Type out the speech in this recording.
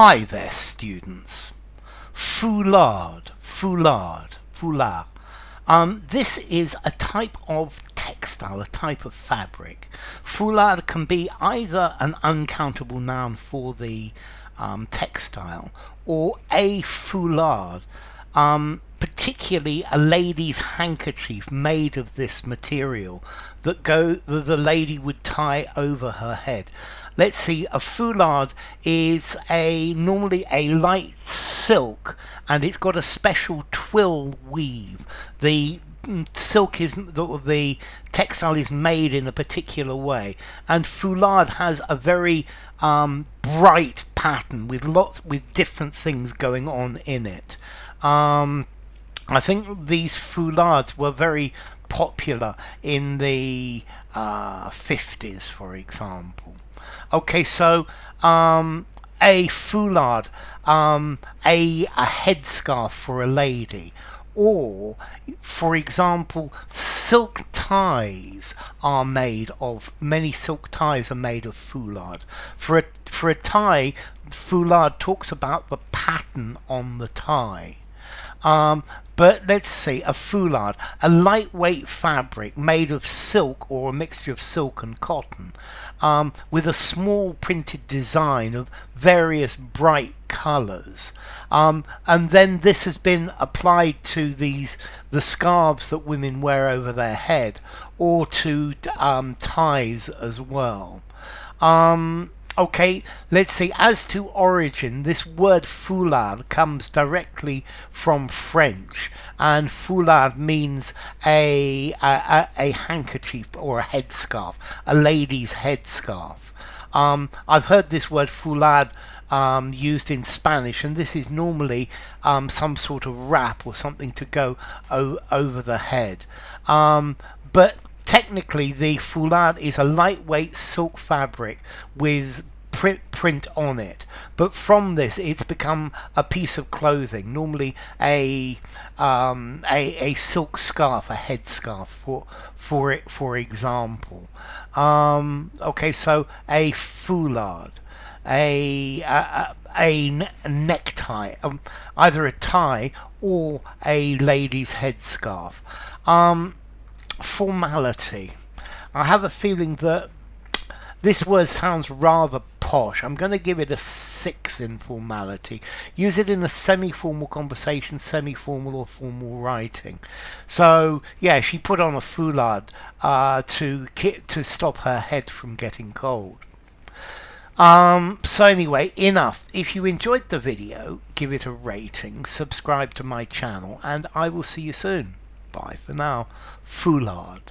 Hi there, students. Foulard. This is a type of textile, a type of fabric. Foulard can be either an uncountable noun for the textile or a foulard, particularly a lady's handkerchief made of this material that the lady would tie over her head. Let's see, a foulard is normally a light silk, and it's got a special twill weave. The textile is made in a particular way, and foulard has a very bright pattern with different things going on in it. I think these foulards were very popular in the 50s, for example. Okay, so a foulard, a headscarf for a lady, or, for example, silk ties are made of, many silk ties are made of foulard. For a tie, foulard talks about the pattern on the tie. But let's see, a foulard, a lightweight fabric made of silk or a mixture of silk and cotton, with a small printed design of various bright colours. And then this has been applied to the scarves that women wear over their head, or to ties as well. Okay, let's see, as to origin, this word foulard comes directly from French, and foulard means a handkerchief or a headscarf, a lady's headscarf. I've heard this word foulard used in Spanish, and this is normally some sort of wrap or something to go over the head. But technically, the foulard is a lightweight silk fabric with print on it, but from this it's become a piece of clothing, normally a silk scarf, a headscarf for example. Okay, so a foulard, a necktie, either a tie or a lady's headscarf. Formality. I have a feeling that this word sounds rather posh. I'm going to give it a 6 in formality. Use it in a semi-formal conversation, semi-formal or formal writing. So yeah, she put on a foulard to stop her head from getting cold. So anyway, enough. If you enjoyed the video, give it a rating, subscribe to my channel, and I will see you soon. Bye for now. Foulard.